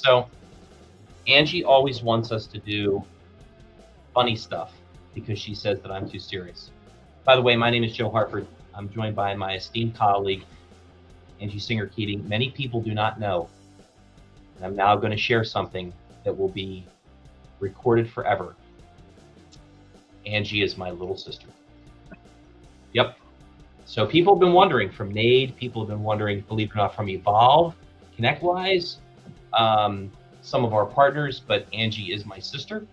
So Angie always wants us to do funny stuff because she says that I'm too serious. By the way, my name is Joe Harford. I'm joined by my esteemed colleague, Angie Singer Keating. Many people do not know, and I'm now going to share something that will be recorded forever. Angie is my little sister. Yep. So people have been wondering from NAID, people have been wondering, believe it or not, from Evolve, ConnectWise, some of our partners, but Angie is my sister.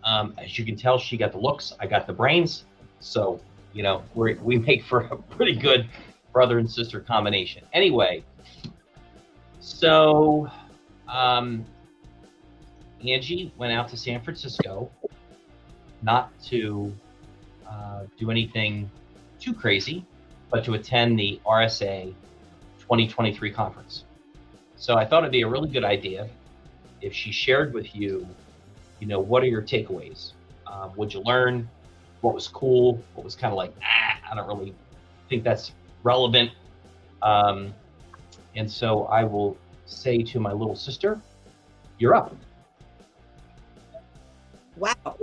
As you can tell, she got the looks, I got the brains. So, you know, we make for a pretty good brother and sister combination. Anyway, so Angie went out to San Francisco, not to do anything too crazy, but to attend the RSA 2023 conference. So I thought it'd be a really good idea if she shared with you, you know, what are your takeaways? What'd you learn? What was cool? What was kind of like, I don't really think that's relevant. And so I will say to my little sister, you're up. Wow.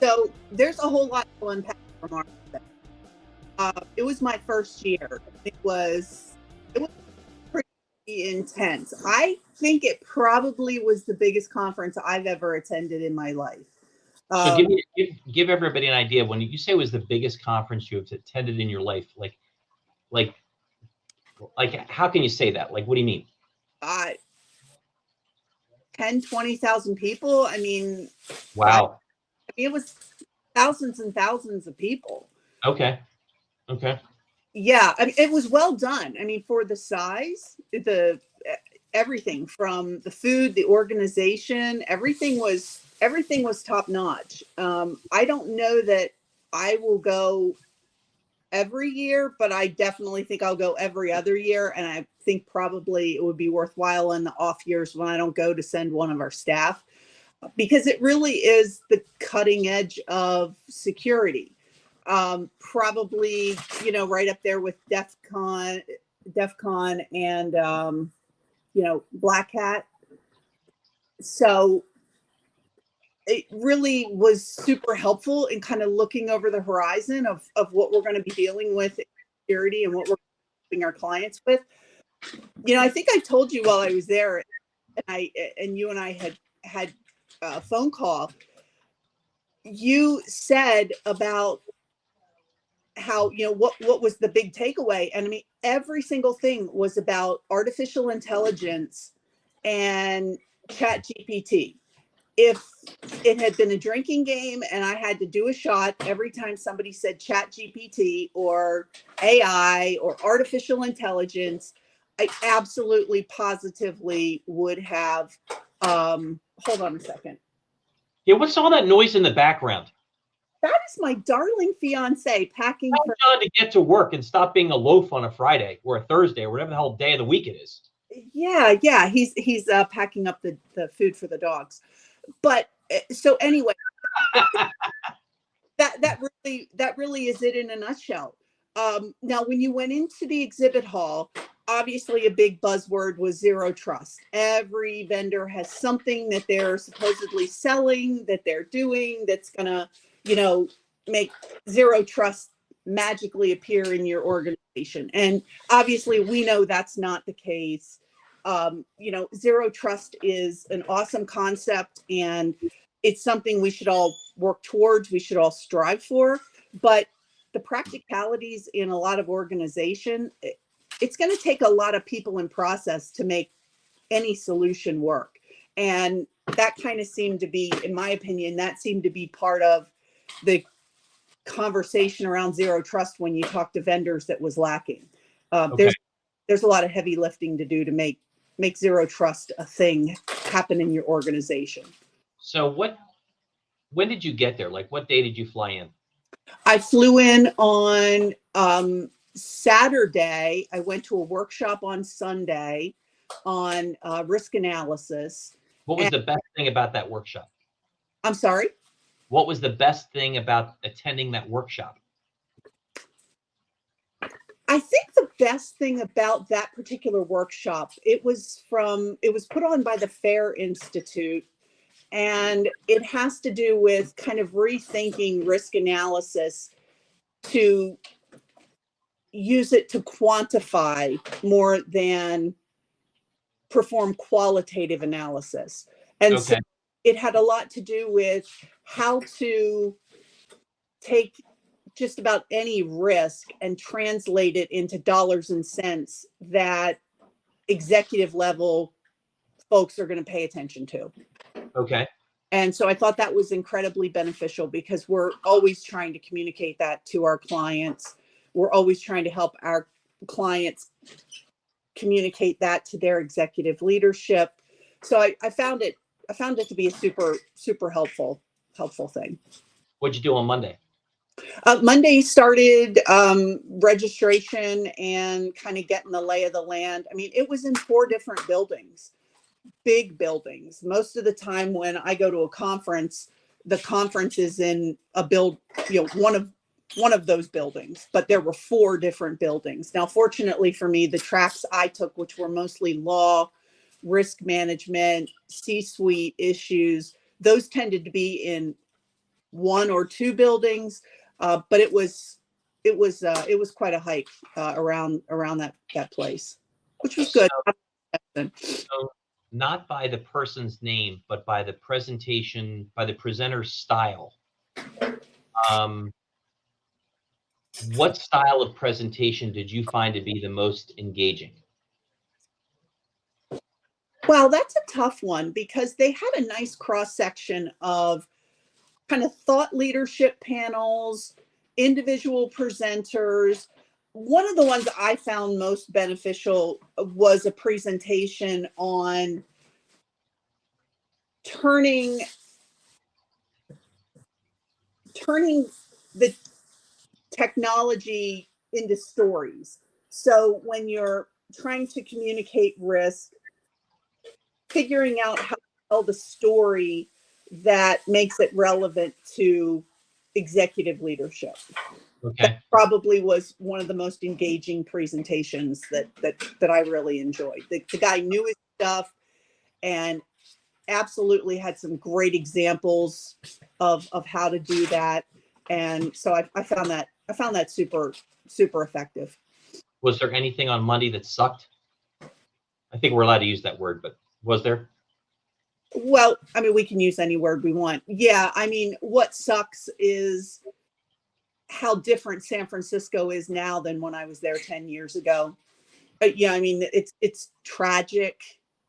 So there's a whole lot to unpack from our it was my first year. It was pretty intense. I think it probably was the biggest conference I've ever attended in my life. So give everybody an idea. When you say it was the biggest conference you have attended in your life, like how can you say that? Like, what do you mean? 10, 20,000 people. I mean, wow. I mean, it was thousands and thousands of people. Okay. Yeah, I mean, it was well done. I mean, for the size, everything from the food, the organization, everything was top notch. I don't know that I will go every year, but I definitely think I'll go every other year. And I think probably it would be worthwhile in the off years when I don't go to send one of our staff, because it really is the cutting edge of security. Probably, you know, right up there with DEF CON and, you know, Black Hat. So it really was super helpful in kind of looking over the horizon of what we're going to be dealing with in security and what we're helping our clients with. You know, I think I told you while I was there, and you and I had a phone call. You said about how, you know, what was the big takeaway? And I mean, every single thing was about artificial intelligence and ChatGPT. If it had been a drinking game and I had to do a shot every time somebody said ChatGPT or AI or artificial intelligence, I absolutely positively would have, hold on a second. Yeah, what's all that noise in the background? That is my darling fiance packing. Tell John to get to work and stop being a loaf on a Friday or a Thursday or whatever the hell day of the week it is. Yeah. He's packing up the food for the dogs. But so anyway, that really is it in a nutshell. Now, when you went into the exhibit hall, obviously a big buzzword was zero trust. Every vendor has something that they're supposedly selling, that they're doing, that's gonna, you know, make zero trust magically appear in your organization. And obviously we know that's not the case. You know, zero trust is an awesome concept, and it's something we should all work towards, we should all strive for. But the practicalities in a lot of organization, it's going to take a lot of people and process to make any solution work. And that kind of seemed to be, in my opinion, that seemed to be part of the conversation around zero trust when you talk to vendors that was lacking. Okay. There's a lot of heavy lifting to do to make zero trust a thing happen in your organization. So when did you get there? Like, what day did you fly in? I flew in on Saturday. I went to a workshop on Sunday on risk analysis. What was the best thing about that workshop? I'm sorry? What was the best thing about attending that workshop? I think the best thing about that particular workshop, it was put on by the Fair Institute, and it has to do with kind of rethinking risk analysis to use it to quantify more than perform qualitative analysis. And so Okay. it had a lot to do with how to take just about any risk and translate it into dollars and cents that executive level folks are going to pay attention to. Okay. And so I thought that was incredibly beneficial because we're always trying to communicate that to our clients. We're always trying to help our clients communicate that to their executive leadership. So I found it to be a super helpful thing. What'd you do on Monday? Monday started registration and kind of getting the lay of the land. I mean, it was in 4 different buildings, big buildings. Most of the time when I go to a conference, the conference is in one of those buildings, but there were 4 different buildings. Now, fortunately for me, the tracks I took, which were mostly law, risk management, C-suite issues, those tended to be in 1 or 2 buildings. But it was quite a hike around that place, which was good. So not by the person's name, but by the presentation, by the presenter's style. What style of presentation did you find to be the most engaging? Well, that's a tough one because they had a nice cross section of kind of thought leadership panels, individual presenters. One of the ones I found most beneficial was a presentation on turning the technology into stories. So when you're trying to communicate risk, figuring out how to tell the story that makes it relevant to executive leadership. Okay. That probably was one of the most engaging presentations that I really enjoyed. The guy knew his stuff and absolutely had some great examples of how to do that. And so I found that super effective. Was there anything on Monday that sucked? I think we're allowed to use that word, but was there? Well, I mean, we can use any word we want. Yeah, I mean, what sucks is how different San Francisco is now than when I was there 10 years ago. Yeah, I mean, it's tragic,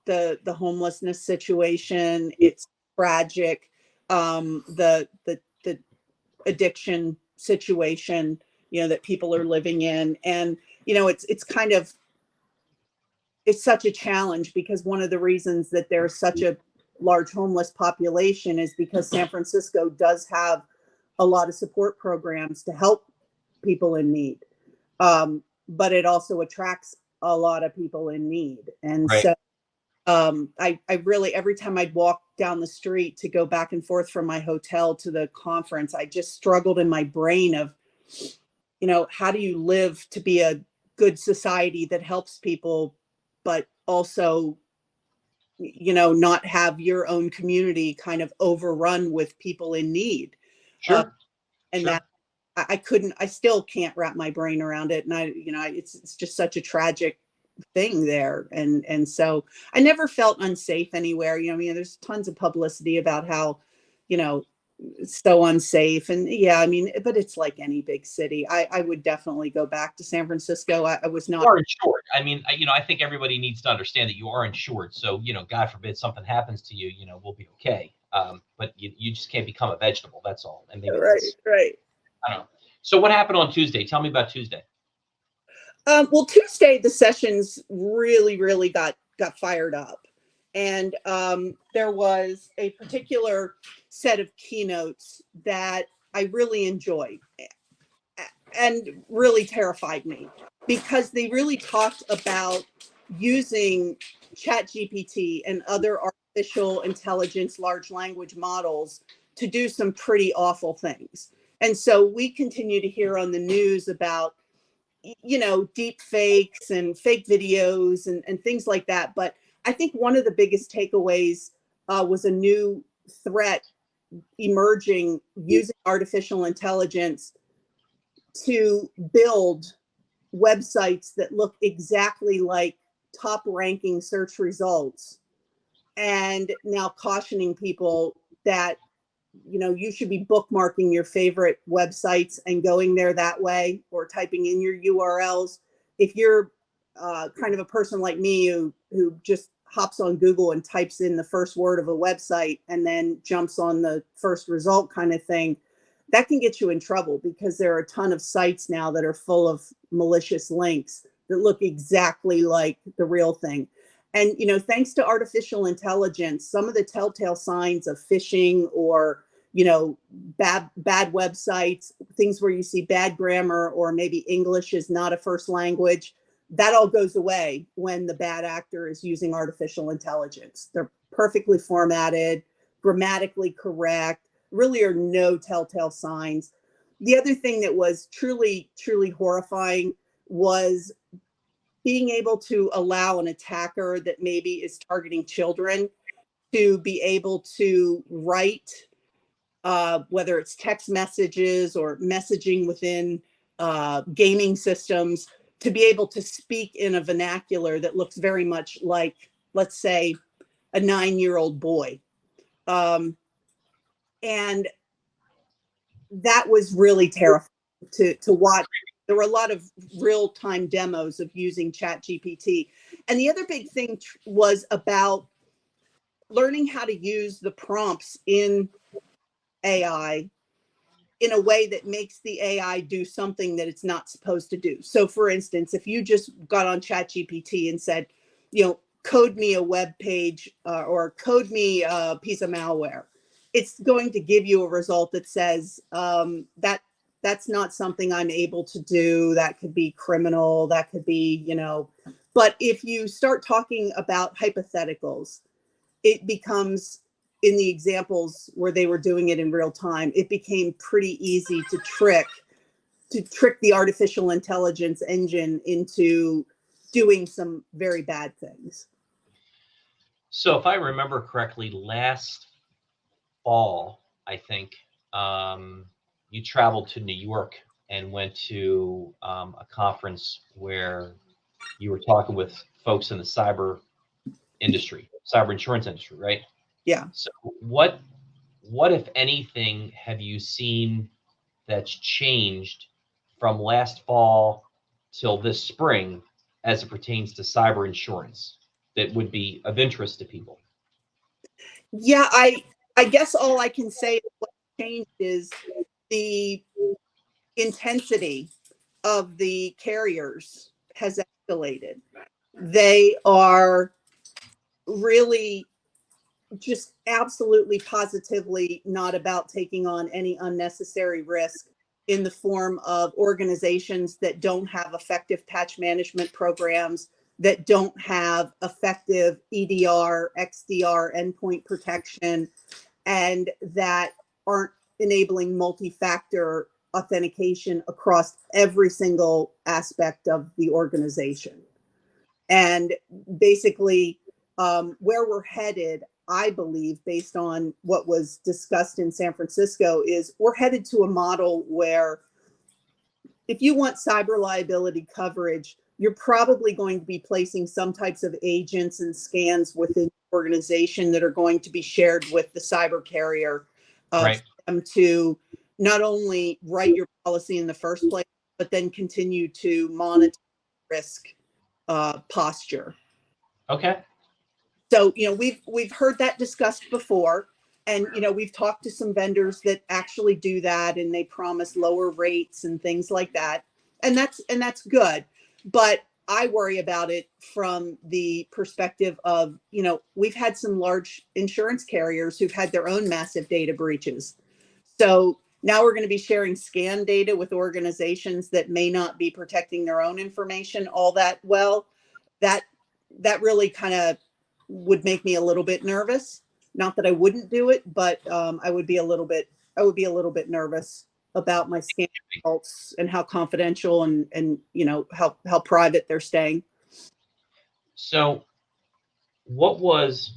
the homelessness situation. It's tragic, the addiction situation, that people are living in. And, it's such a challenge because one of the reasons that there's such a large homeless population is because San Francisco does have a lot of support programs to help people in need. But it also attracts a lot of people in need. And Right. so I really, every time I'd walk down the street to go back and forth from my hotel to the conference, I just struggled in my brain of, how do you live to be a good society that helps people, but also, not have your own community kind of overrun with people in need. Sure. And Sure. that I still can't wrap my brain around it. And it's just such a tragic thing there. And so I never felt unsafe anywhere. I mean, there's tons of publicity about how, so unsafe. And yeah, I mean, but it's like any big city. I would definitely go back to San Francisco. I was not. You are insured. I mean, I think everybody needs to understand that you are insured. So, God forbid something happens to you, we'll be okay. But you just can't become a vegetable. That's all. And maybe Right. I don't know. So what happened on Tuesday? Tell me about Tuesday. Well, Tuesday the sessions really got fired up, and there was a particular set of keynotes that I really enjoyed and really terrified me because they really talked about using ChatGPT and other artificial intelligence large language models to do some pretty awful things. And so we continue to hear on the news about deep fakes and fake videos and things like that. But I think one of the biggest takeaways was a new threat emerging using artificial intelligence to build websites that look exactly like top ranking search results, and now cautioning people that you should be bookmarking your favorite websites and going there that way, or typing in your URLs. If you're kind of a person like me who just hops on Google and types in the first word of a website and then jumps on the first result kind of thing, that can get you in trouble, because there are a ton of sites now that are full of malicious links that look exactly like the real thing. And thanks to artificial intelligence, some of the telltale signs of phishing or bad websites, things where you see bad grammar or maybe English is not a first language, that all goes away when the bad actor is using artificial intelligence. They're perfectly formatted, grammatically correct, really are no telltale signs. The other thing that was truly, truly horrifying was being able to allow an attacker that maybe is targeting children to be able to write, whether it's text messages or messaging within gaming systems, to be able to speak in a vernacular that looks very much like, let's say, a 9-year-old boy. And that was really terrifying to watch. There were a lot of real-time demos of using ChatGPT. And the other big thing was about learning how to use the prompts in AI in a way that makes the AI do something that it's not supposed to do. So for instance, if you just got on ChatGPT and said, code me a web page or code me a piece of malware, it's going to give you a result that says that's not something I'm able to do. That could be criminal. That could be, but if you start talking about hypotheticals, it becomes, in the examples where they were doing it in real time, it became pretty easy to trick the artificial intelligence engine into doing some very bad things. So if I remember correctly, last fall, I think, you traveled to New York and went to a conference where you were talking with folks in the cyber insurance industry, right? Yeah. So what if anything have you seen that's changed from last fall till this spring as it pertains to cyber insurance that would be of interest to people? Yeah, I guess all I can say what changed is the intensity of the carriers has escalated. They are really just absolutely positively not about taking on any unnecessary risk in the form of organizations that don't have effective patch management programs, that don't have effective EDR, XDR endpoint protection, and that aren't enabling multi-factor authentication across every single aspect of the organization. And basically, where we're headed, I believe, based on what was discussed in San Francisco, is we're headed to a model where if you want cyber liability coverage, you're probably going to be placing some types of agents and scans within the organization that are going to be shared with the cyber carrier, Right. for them to not only write your policy in the first place, but then continue to monitor risk posture. Okay. So, we've heard that discussed before, and, we've talked to some vendors that actually do that, and they promise lower rates and things like that. And that's good. But I worry about it from the perspective of, we've had some large insurance carriers who've had their own massive data breaches. So now we're going to be sharing scan data with organizations that may not be protecting their own information all that well. That really kind of would make me a little bit nervous. Not that I wouldn't do it, but I would be a little bit nervous about my scan results and how confidential and you know how private they're staying. So what was,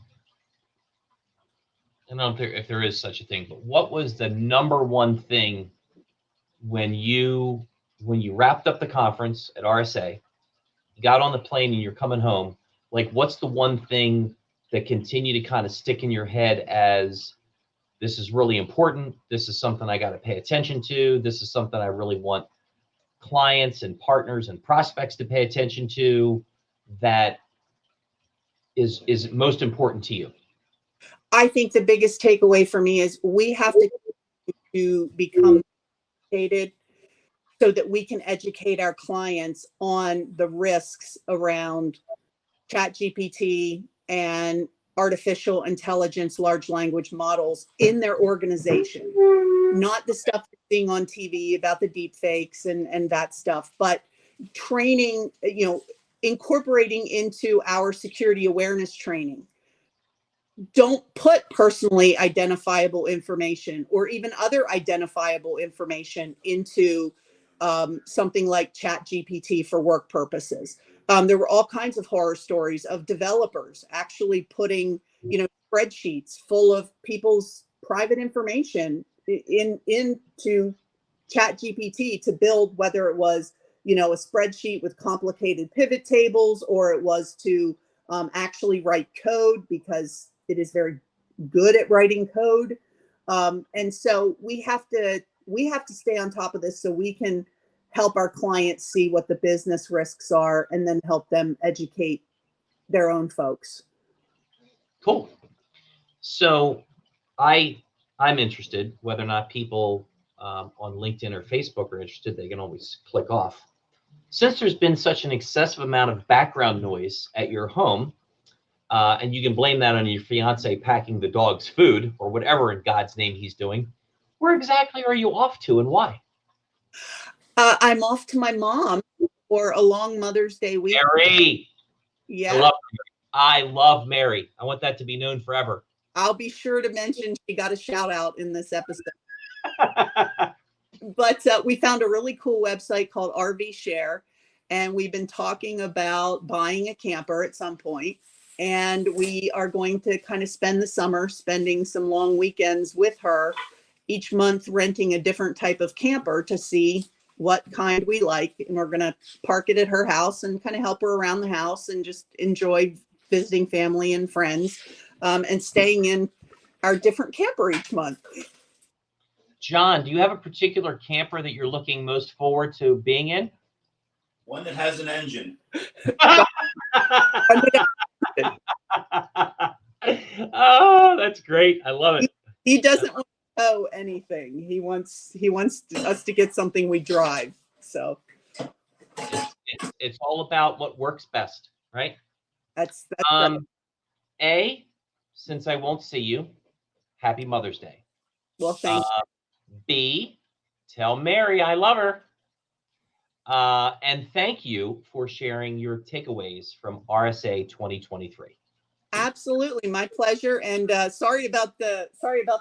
I don't know if there is such a thing, but what was the number one thing when you wrapped up the conference at RSA, you got on the plane and you're coming home? Like, what's the one thing that continued to kind of stick in your head as, this is really important, this is something I got to pay attention to, this is something I really want clients and partners and prospects to pay attention to, that is most important to you? I think the biggest takeaway for me is we have to become educated so that we can educate our clients on the risks around ChatGPT and artificial intelligence, large language models in their organization. Not the stuff you're seeing on TV about the deep fakes and that stuff, but training, you know, incorporating into our security awareness training. Don't put personally identifiable information or even other identifiable information into something like ChatGPT for work purposes. There were all kinds of horror stories of developers actually putting, you know, spreadsheets full of people's private information into ChatGPT to build, whether it was, you know, a spreadsheet with complicated pivot tables, or it was to actually write code, because it is very good at writing code. And so we have to stay on top of this so we can help our clients see what the business risks are and then help them educate their own folks. Cool. So I'm interested, whether or not people on LinkedIn or Facebook are interested, they can always click off. Since there's been such an excessive amount of background noise at your home, and you can blame that on your fiance packing the dog's food or whatever in God's name he's doing, where exactly are you off to and why? I'm off to my mom for a long Mother's Day week. Mary. Yeah. I love Mary. I want that to be known forever. I'll be sure to mention she got a shout out in this episode. But we found a really cool website called RV Share, and we've been talking about buying a camper at some point. And we are going to kind of spend the summer spending some long weekends with her, each month renting a different type of camper to see what kind we like. And we're going to park it at her house and kind of help her around the house and just enjoy visiting family and friends, and staying in our different camper each month. John, do you have a particular camper that you're looking most forward to being in? One that has an engine. Oh, that's great. I love it. He doesn't want to tow anything. He wants us to get something we drive. So it's all about what works best, right? That's right. A, since I won't see you, happy Mother's Day. Well, thank you. B, tell Mary I love her. And thank you for sharing your takeaways from RSA 2023. Absolutely, my pleasure. And sorry about the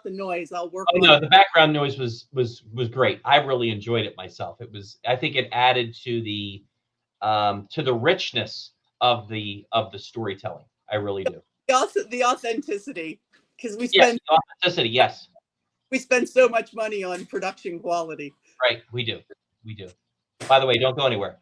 noise. I'll work. Oh no, the background noise was great. I really enjoyed it myself. I think it added to the richness of the storytelling. I really do. The authenticity, because we Yes, spend authenticity. Yes, we spend so much money on production quality. right. We do. By the way, don't go anywhere.